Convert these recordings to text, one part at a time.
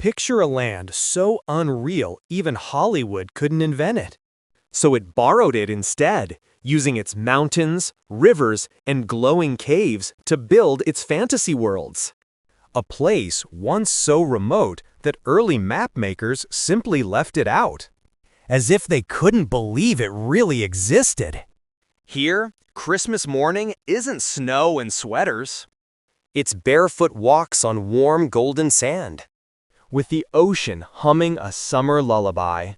Picture a land so unreal even Hollywood couldn't invent it. So it borrowed it instead, using its mountains, rivers, and glowing caves to build its fantasy worlds. A place once so remote that early map makers simply left it out, as if they couldn't believe it really existed. Here, Christmas morning isn't snow and sweaters. It's barefoot walks on warm golden sand, with the ocean humming a summer lullaby.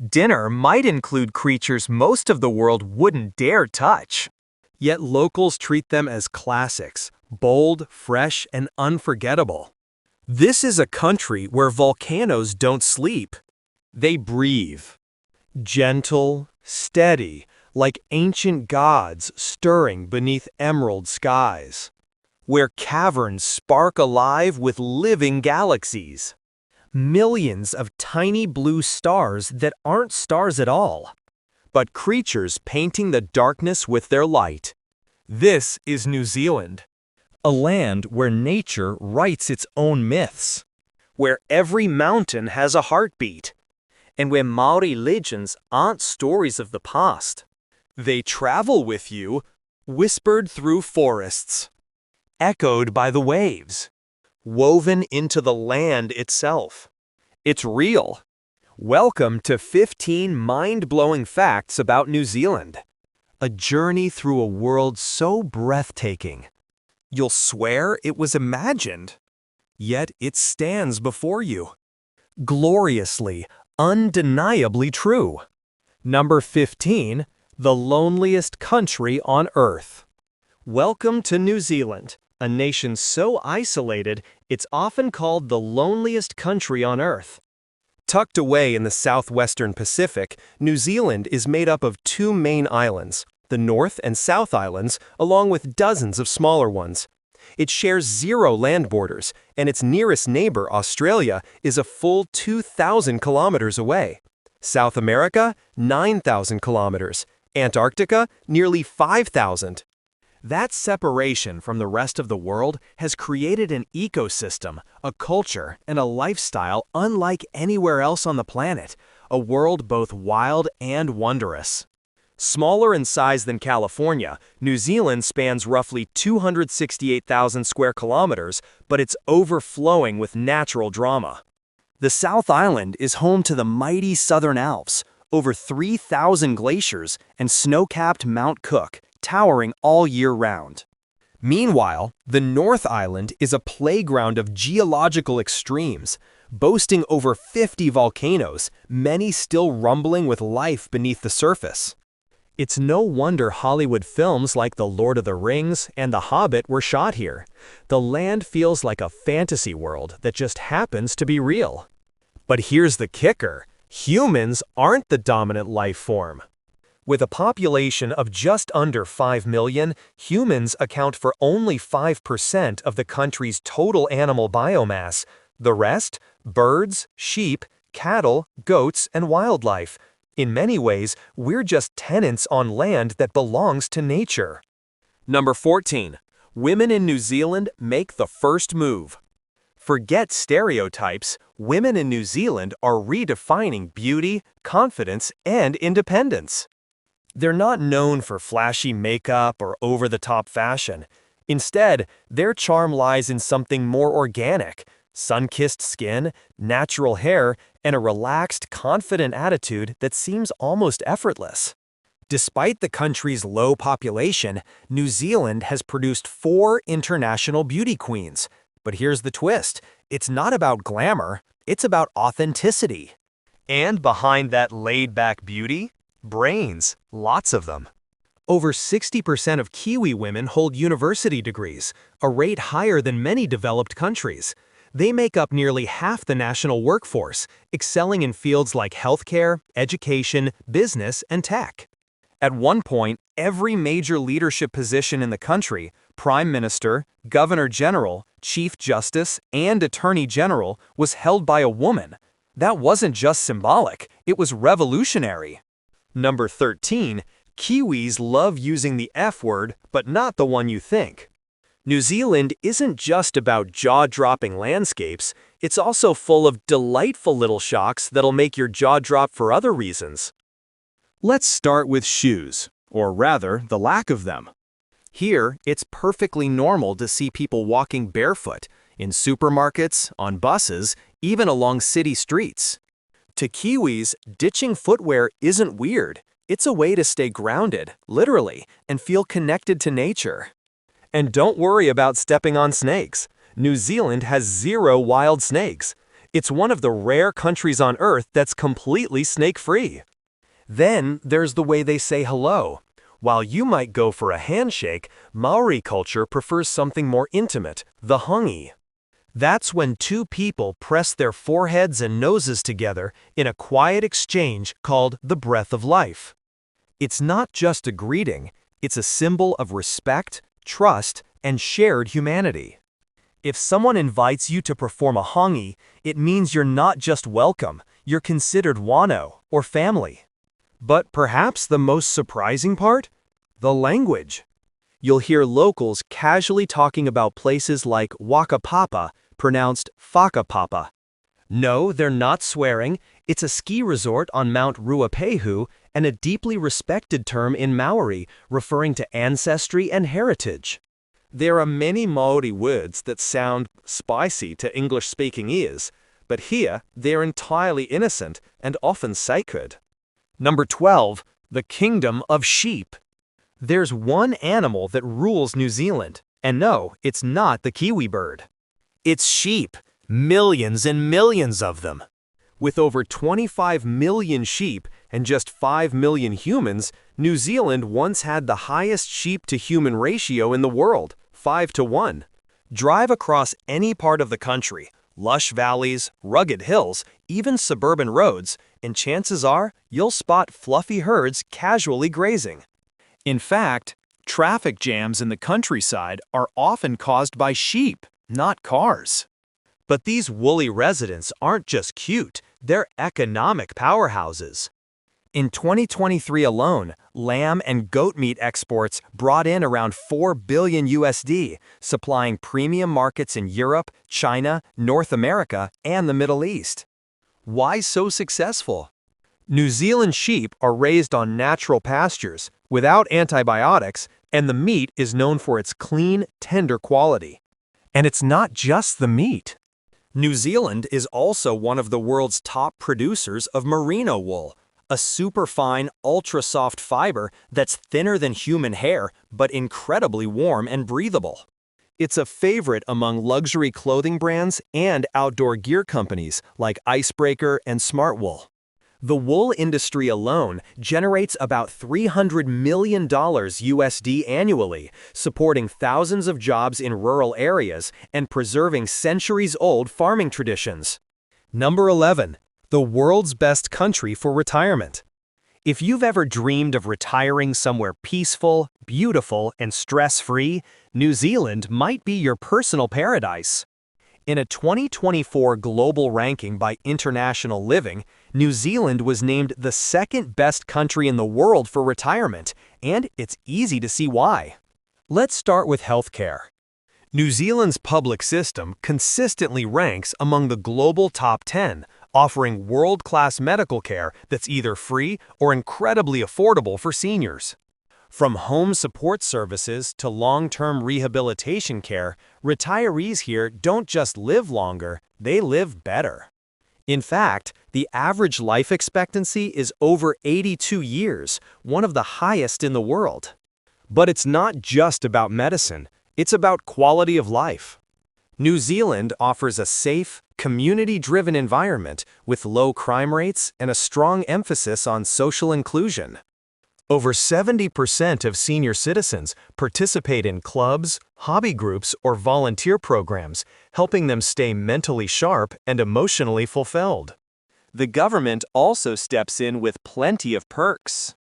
Dinner might include creatures most of the world wouldn't dare touch. Yet locals treat them as classics, bold, fresh, and unforgettable. This is a country where volcanoes don't sleep. They breathe. Gentle, steady, like ancient gods stirring beneath emerald skies. Where caverns spark alive with living galaxies. Millions of tiny blue stars that aren't stars at all, but creatures painting the darkness with their light. This is New Zealand, a land where nature writes its own myths, where every mountain has a heartbeat, and where Māori legends aren't stories of the past. They travel with you, whispered through forests, echoed by the waves, woven into the land itself. It's real. Welcome to 15 mind-blowing facts about New Zealand. A journey through a world so breathtaking, you'll swear it was imagined. Yet it stands before you. Gloriously, undeniably true. Number 15, the loneliest country on Earth. Welcome to New Zealand, a nation so isolated it's often called the loneliest country on Earth. Tucked away in the southwestern Pacific, New Zealand is made up of two main islands, the North and South Islands, along with dozens of smaller ones. It shares 0 land borders, and its nearest neighbor, Australia, is a full 2,000 kilometers away. South America, 9,000 kilometers. Antarctica, nearly 5,000. That separation from the rest of the world has created an ecosystem, a culture, and a lifestyle unlike anywhere else on the planet, a world both wild and wondrous. Smaller in size than California, New Zealand spans roughly 268,000 square kilometers, but it's overflowing with natural drama. The South Island is home to the mighty Southern Alps, over 3,000 glaciers, and snow-capped Mount Cook, towering all year round. Meanwhile, the North Island is a playground of geological extremes, boasting over 50 volcanoes, many still rumbling with life beneath the surface. It's no wonder Hollywood films like The Lord of the Rings and The Hobbit were shot here. The land feels like a fantasy world that just happens to be real. But here's the kicker: humans aren't the dominant life form. With a population of just under 5 million, humans account for only 5% of the country's total animal biomass. The rest, birds, sheep, cattle, goats, and wildlife. In many ways, we're just tenants on land that belongs to nature. Number 14. Women in New Zealand make the first move. Forget stereotypes, women in New Zealand are redefining beauty, confidence, and independence. They're not known for flashy makeup or over-the-top fashion. Instead, their charm lies in something more organic: sun-kissed skin, natural hair, and a relaxed, confident attitude that seems almost effortless. Despite the country's low population, New Zealand has produced 4 international beauty queens. But here's the twist: it's not about glamour, it's about authenticity. And behind that laid-back beauty, brains, lots of them. Over 60% of Kiwi women hold university degrees, a rate higher than many developed countries. They make up nearly half the national workforce, excelling in fields like healthcare, education, business, and tech. At one point, every major leadership position in the country, Prime Minister, Governor General, Chief Justice, and Attorney General, was held by a woman. That wasn't just symbolic, it was revolutionary. Number 13. Kiwis love using the F word, but not the one you think. New Zealand isn't just about jaw-dropping landscapes, It's also full of delightful little shocks that'll make your jaw drop for other reasons. Let's start with shoes, or rather, the lack of them. Here, it's perfectly normal to see people walking barefoot, in supermarkets, on buses, even along city streets. To Kiwis, ditching footwear isn't weird. It's a way to stay grounded, literally, and feel connected to nature. And don't worry about stepping on snakes. New Zealand has 0 wild snakes. It's one of the rare countries on Earth that's completely snake-free. Then there's the way they say hello. While you might go for a handshake, Māori culture prefers something more intimate, the hangi. That's when two people press their foreheads and noses together in a quiet exchange called the breath of life. It's not just a greeting, it's a symbol of respect, trust, and shared humanity. If someone invites you to perform a hangi, it means you're not just welcome, you're considered wano, or family. But perhaps the most surprising part? The language. You'll hear locals casually talking about places like Wakapapa, pronounced Whakapapa. No, they're not swearing. It's a ski resort on Mount Ruapehu and a deeply respected term in Maori referring to ancestry and heritage. There are many Māori words that sound spicy to English-speaking ears, but here they're entirely innocent and often sacred. Number 12, the kingdom of sheep. There's one animal that rules New Zealand, and no, it's not the kiwi bird. It's sheep, millions and millions of them. With over 25 million sheep and just 5 million humans, New Zealand once had the highest sheep-to-human ratio in the world, 5:1. Drive across any part of the country, lush valleys, rugged hills, even suburban roads, and chances are you'll spot fluffy herds casually grazing. In fact, traffic jams in the countryside are often caused by sheep, not cars. But these woolly residents aren't just cute, they're economic powerhouses. In 2023 alone, lamb and goat meat exports brought in around $4 billion USD, supplying premium markets in Europe, China, North America, and the Middle East. Why so successful? New Zealand sheep are raised on natural pastures, without antibiotics, and the meat is known for its clean, tender quality. And it's not just the meat. New Zealand is also one of the world's top producers of merino wool, a superfine, ultra-soft fiber that's thinner than human hair but incredibly warm and breathable. It's a favorite among luxury clothing brands and outdoor gear companies like Icebreaker and Smartwool. The wool industry alone generates about $300 million USD annually, supporting thousands of jobs in rural areas and preserving centuries-old farming traditions. Number 11. The world's best country for retirement. If you've ever dreamed of retiring somewhere peaceful, beautiful, and stress-free, New Zealand might be your personal paradise. In a 2024 global ranking by International Living, New Zealand was named the second best country in the world for retirement, and it's easy to see why. Let's start with healthcare. New Zealand's public system consistently ranks among the global top 10, offering world-class medical care that's either free or incredibly affordable for seniors. From home support services to long-term rehabilitation care, retirees here don't just live longer, they live better. In fact, the average life expectancy is over 82 years, one of the highest in the world. But it's not just about medicine, it's about quality of life. New Zealand offers a safe, community-driven environment with low crime rates and a strong emphasis on social inclusion. Over 70% of senior citizens participate in clubs, hobby groups, or volunteer programs, helping them stay mentally sharp and emotionally fulfilled. The government also steps in with plenty of perks.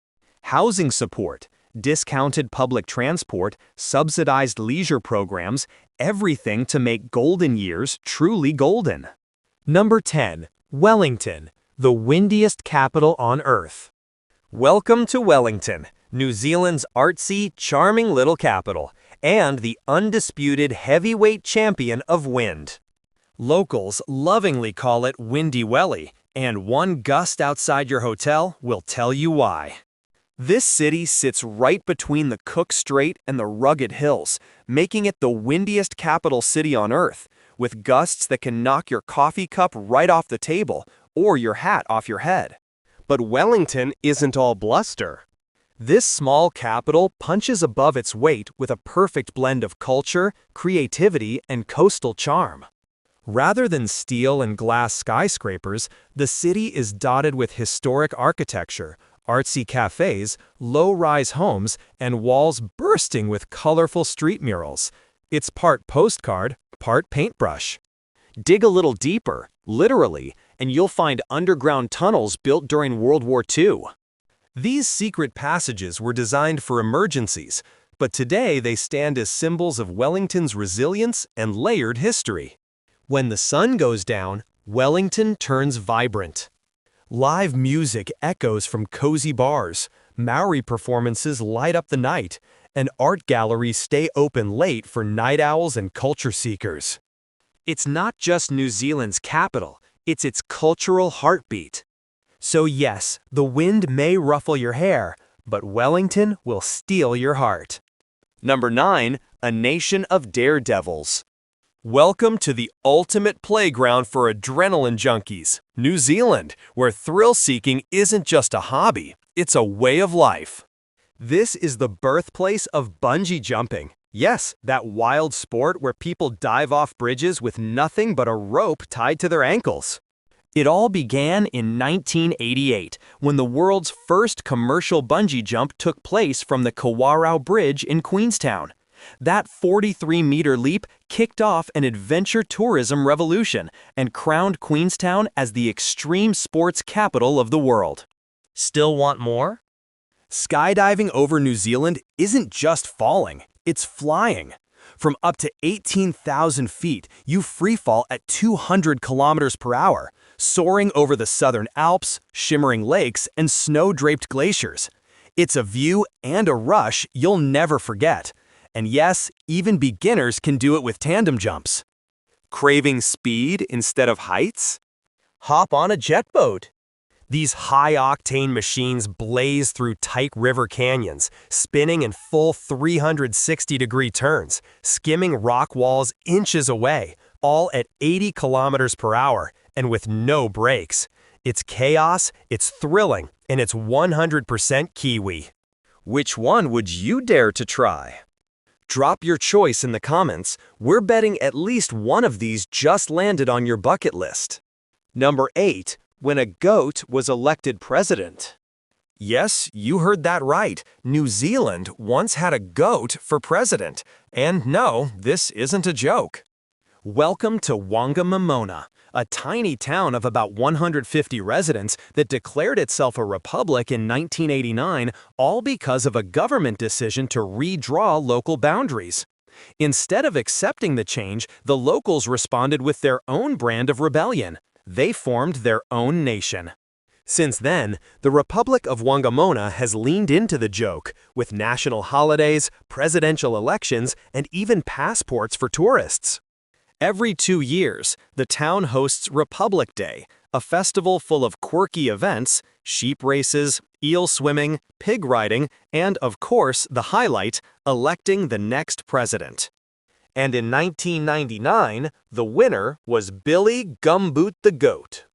Housing support, discounted public transport, subsidized leisure programs, everything to make golden years truly golden. Number 10. Wellington, the windiest capital on Earth. Welcome to Wellington, New Zealand's artsy, charming little capital, and the undisputed heavyweight champion of wind. Locals lovingly call it Windy Welly, and one gust outside your hotel will tell you why. This city sits right between the Cook Strait and the rugged hills, making it the windiest capital city on Earth, with gusts that can knock your coffee cup right off the table or your hat off your head. But Wellington isn't all bluster. This small capital punches above its weight with a perfect blend of culture, creativity, and coastal charm. Rather than steel and glass skyscrapers, the city is dotted with historic architecture, artsy cafes, low-rise homes, and walls bursting with colorful street murals. It's part postcard, part paintbrush. Dig a little deeper, literally, and you'll find underground tunnels built during World War II. These secret passages were designed for emergencies, but today they stand as symbols of Wellington's resilience and layered history. When the sun goes down, Wellington turns vibrant. Live music echoes from cozy bars, Māori performances light up the night, and art galleries stay open late for night owls and culture seekers. It's not just New Zealand's capital, it's its cultural heartbeat. So yes, the wind may ruffle your hair, but Wellington will steal your heart. Number 9, a nation of daredevils. Welcome to the ultimate playground for adrenaline junkies, New Zealand, where thrill-seeking isn't just a hobby, it's a way of life. This is the birthplace of bungee jumping. Yes, that wild sport where people dive off bridges with nothing but a rope tied to their ankles. It all began in 1988, when the world's first commercial bungee jump took place from the Kawarau Bridge in Queenstown. That 43-meter leap kicked off an adventure tourism revolution and crowned Queenstown as the extreme sports capital of the world. Still want more? Skydiving over New Zealand isn't just falling, it's flying. From up to 18,000 feet, you freefall at 200 kilometers per hour, soaring over the southern Alps, shimmering lakes, and snow-draped glaciers. It's a view and a rush you'll never forget. And yes, even beginners can do it with tandem jumps. Craving speed instead of heights? Hop on a jet boat. These high-octane machines blaze through tight river canyons, spinning in full 360-degree turns, skimming rock walls inches away, all at 80 kilometers per hour, and with no brakes. It's chaos, it's thrilling, and it's 100% Kiwi. Which one would you dare to try? Drop your choice in the comments. We're betting at least one of these just landed on your bucket list. Number 8. When a goat was elected president. Yes, you heard that right. New Zealand once had a goat for president. And no, this isn't a joke. Welcome to Wangamamona, a tiny town of about 150 residents that declared itself a republic in 1989, all because of a government decision to redraw local boundaries. Instead of accepting the change, the locals responded with their own brand of rebellion. They formed their own nation. Since then, the Republic of Wangamona has leaned into the joke, with national holidays, presidential elections, and even passports for tourists. Every 2 years, the town hosts Republic Day, a festival full of quirky events, sheep races, eel swimming, pig riding, and, of course, the highlight, electing the next president. And in 1999, the winner was Billy Gumboot the Goat.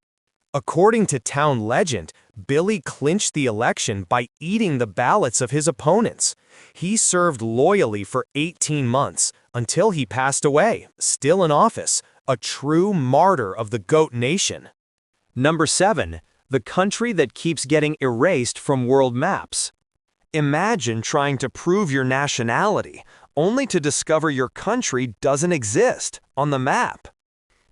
According to town legend, Billy clinched the election by eating the ballots of his opponents. He served loyally for 18 months, until he passed away, still in office, a true martyr of the Goat Nation. Number 7. The country that keeps getting erased from world maps. Imagine trying to prove your nationality, only to discover your country doesn't exist on the map.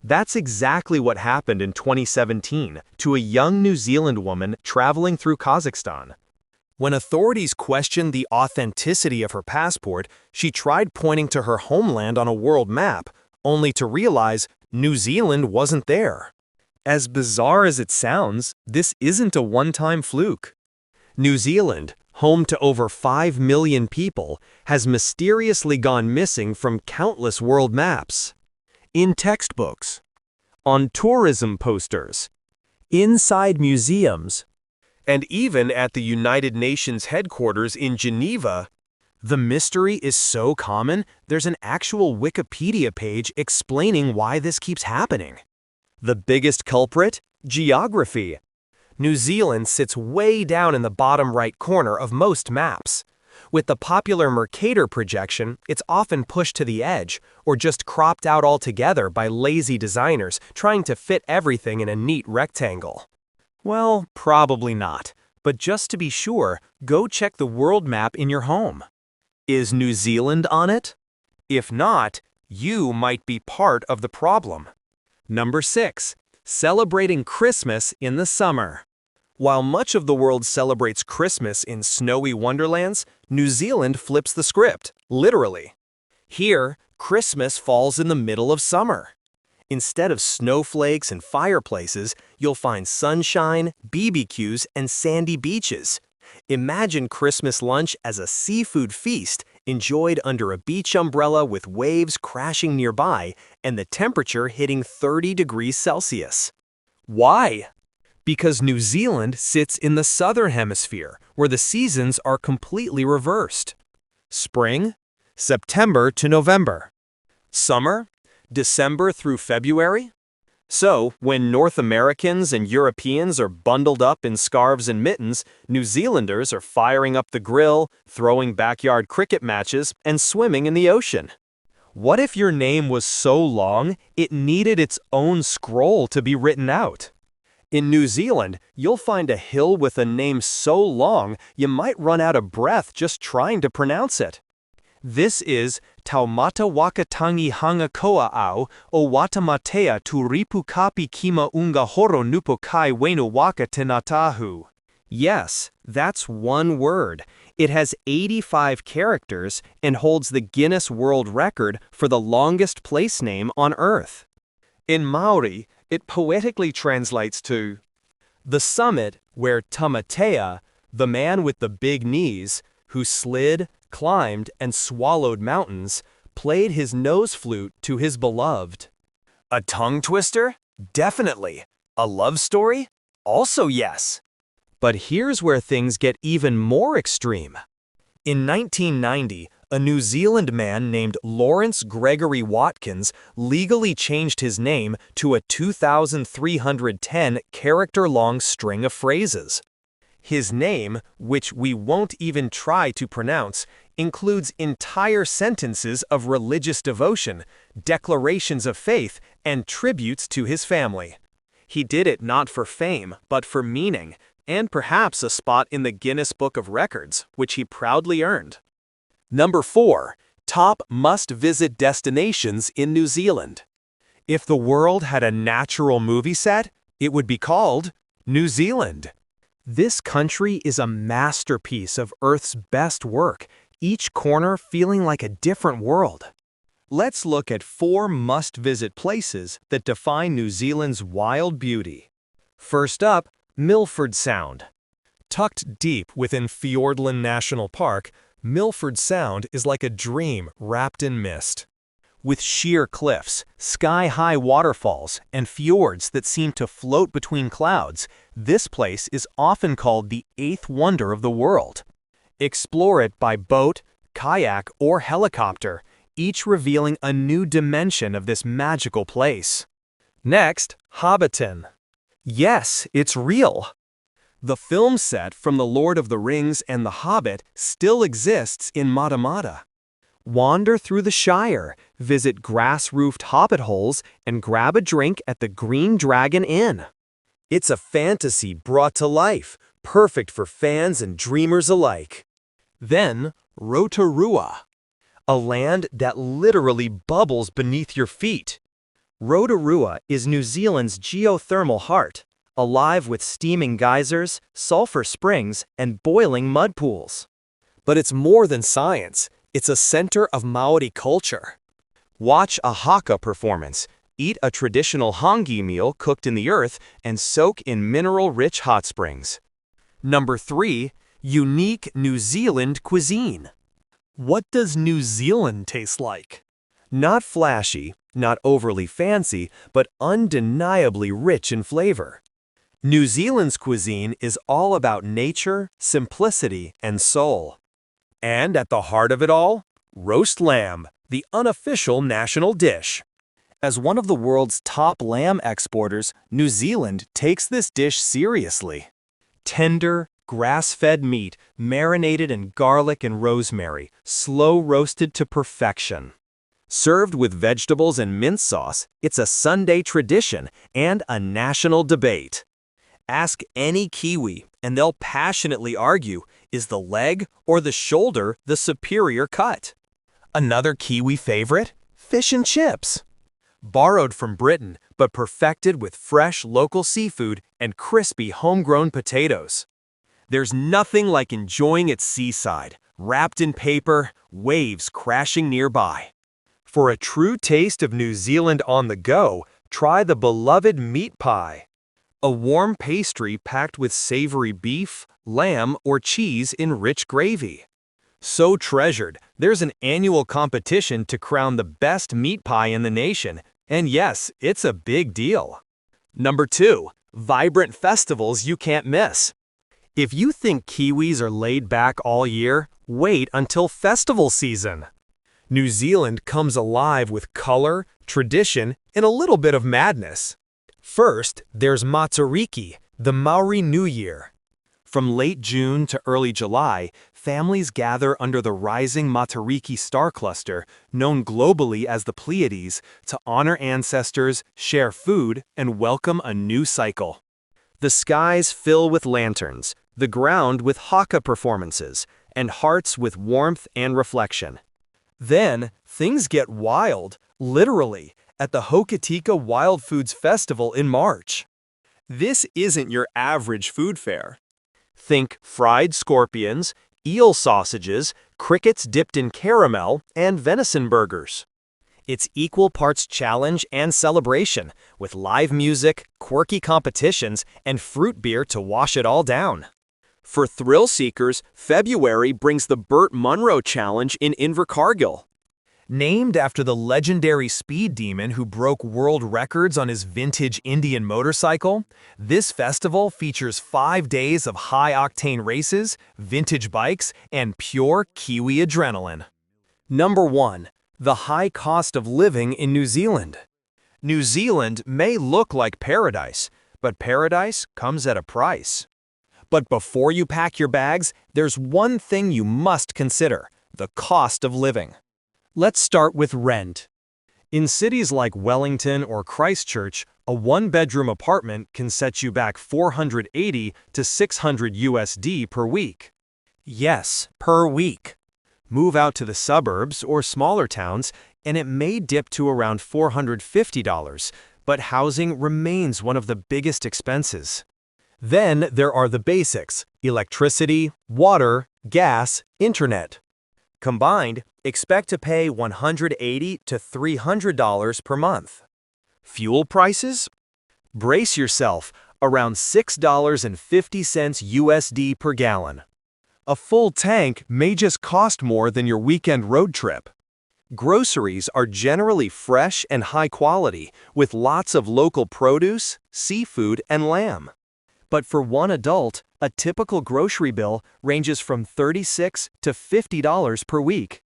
That's exactly what happened in 2017 to a young New Zealand woman traveling through Kazakhstan. When authorities questioned the authenticity of her passport, she tried pointing to her homeland on a world map, only to realize New Zealand wasn't there. As bizarre as it sounds, this isn't a one-time fluke. New Zealand, home to over 5 million people, has mysteriously gone missing from countless world maps. In textbooks, on tourism posters, inside museums, and even at the United Nations headquarters in Geneva. The mystery is so common, there's an actual Wikipedia page explaining why this keeps happening. The biggest culprit? Geography. New Zealand sits way down in the bottom right corner of most maps. With the popular Mercator projection, it's often pushed to the edge, or just cropped out altogether by lazy designers trying to fit everything in a neat rectangle. Well, probably not, but just to be sure, go check the world map in your home. Is New Zealand on it? If not, you might be part of the problem. Number 6. Celebrating Christmas in the summer. While much of the world celebrates Christmas in snowy wonderlands, New Zealand flips the script, literally. Here, Christmas falls in the middle of summer. Instead of snowflakes and fireplaces, you'll find sunshine, BBQs, and sandy beaches. Imagine Christmas lunch as a seafood feast enjoyed under a beach umbrella with waves crashing nearby and the temperature hitting 30 degrees Celsius. Why? Because New Zealand sits in the southern hemisphere, where the seasons are completely reversed. Spring, September to November. Summer, December through February. So, when North Americans and Europeans are bundled up in scarves and mittens, New Zealanders are firing up the grill, throwing backyard cricket matches, and swimming in the ocean. What if your name was so long, it needed its own scroll to be written out? In New Zealand, you'll find a hill with a name so long you might run out of breath just trying to pronounce it. This is Taumata Wakatangi Hanga Koa Au o Watamatea tu Ripu Kapi Kima Unga Horo Nupo Kai Wenu Waka Tenatahu. Yes, that's one word. It has 85 characters and holds the Guinness World Record for the longest place name on Earth. In Māori, it poetically translates to the summit where Tamatea, the man with the big knees, who slid, climbed, and swallowed mountains, played his nose flute to his beloved. A tongue twister? Definitely. A love story? Also yes. But here's where things get even more extreme. In 1990, a New Zealand man named Lawrence Gregory Watkins legally changed his name to a 2,310 character-long string of phrases. His name, which we won't even try to pronounce, includes entire sentences of religious devotion, declarations of faith, and tributes to his family. He did it not for fame, but for meaning, and perhaps a spot in the Guinness Book of Records, which he proudly earned. Number 4. Top must-visit destinations in New Zealand. If the world had a natural movie set, it would be called New Zealand. This country is a masterpiece of Earth's best work, each corner feeling like a different world. Let's look at 4 must-visit places that define New Zealand's wild beauty. First up, Milford Sound. Tucked deep within Fiordland National Park, Milford Sound is like a dream wrapped in mist. With sheer cliffs, sky-high waterfalls, and fjords that seem to float between clouds, this place is often called the 8th wonder of the world. Explore it by boat, kayak, or helicopter, each revealing a new dimension of this magical place. Next, Hobbiton. Yes, it's real. The film set from The Lord of the Rings and The Hobbit still exists in Matamata. Wander through the Shire, visit grass-roofed hobbit holes, and grab a drink at the Green Dragon Inn. It's a fantasy brought to life, perfect for fans and dreamers alike. Then, Rotorua, a land that literally bubbles beneath your feet. Rotorua is New Zealand's geothermal heart, alive with steaming geysers, sulfur springs, and boiling mud pools. But it's more than science. It's a center of Māori culture. Watch a haka performance, eat a traditional hangi meal cooked in the earth, and soak in mineral-rich hot springs. Number 3. Unique New Zealand cuisine. What does New Zealand taste like? Not flashy, Not overly fancy, but undeniably rich in flavor. New Zealand's cuisine is all about nature, simplicity, and soul. And at the heart of it all, roast lamb, the unofficial national dish. As one of the world's top lamb exporters, New Zealand takes this dish seriously. Tender, grass-fed meat, marinated in garlic and rosemary, slow-roasted to perfection. Served with vegetables and mint sauce, it's a Sunday tradition and a national debate. Ask any Kiwi, and they'll passionately argue, is the leg or the shoulder the superior cut? Another Kiwi favorite? Fish and chips. Borrowed from Britain, but perfected with fresh local seafood and crispy homegrown potatoes. There's nothing like enjoying it seaside, wrapped in paper, waves crashing nearby. For a true taste of New Zealand on the go, try the beloved meat pie. A warm pastry packed with savory beef, lamb, or cheese in rich gravy. So treasured, there's an annual competition to crown the best meat pie in the nation, and yes, it's a big deal. Number 2. Vibrant festivals you can't miss. If you think Kiwis are laid back all year, wait until festival season. New Zealand comes alive with color, tradition, and a little bit of madness. First, there's Matariki, the Maori New Year. From late June to early July, families gather under the rising Matariki star cluster, known globally as the Pleiades, to honor ancestors, share food, and welcome a new cycle. The skies fill with lanterns, the ground with haka performances, and hearts with warmth and reflection. Then, things get wild, literally, at the Hokitika Wild Foods Festival in March. This isn't your average food fair. Think fried scorpions, eel sausages, crickets dipped in caramel, and venison burgers. It's equal parts challenge and celebration, with live music, quirky competitions, and fruit beer to wash it all down. For thrill seekers, February brings the Burt Munro Challenge in Invercargill. Named after the legendary speed demon who broke world records on his vintage Indian motorcycle, this festival features 5 days of high-octane races, vintage bikes, and pure Kiwi adrenaline. Number 1. The high cost of living in New Zealand. New Zealand may look like paradise, but paradise comes at a price. But before you pack your bags, there's one thing you must consider: the cost of living. Let's start with rent. In cities like Wellington or Christchurch, a one-bedroom apartment can set you back $480 to $600 USD per week. Yes, per week. Move out to the suburbs or smaller towns, and it may dip to around $450, but housing remains one of the biggest expenses. Then there are the basics: electricity, water, gas, internet. Combined, expect to pay $180 to $300 per month. Fuel prices? Brace yourself, around $6.50 USD per gallon. A full tank may just cost more than your weekend road trip. Groceries are generally fresh and high quality, with lots of local produce, seafood, and lamb. But for one adult, a typical grocery bill ranges from $36 to $50 per week.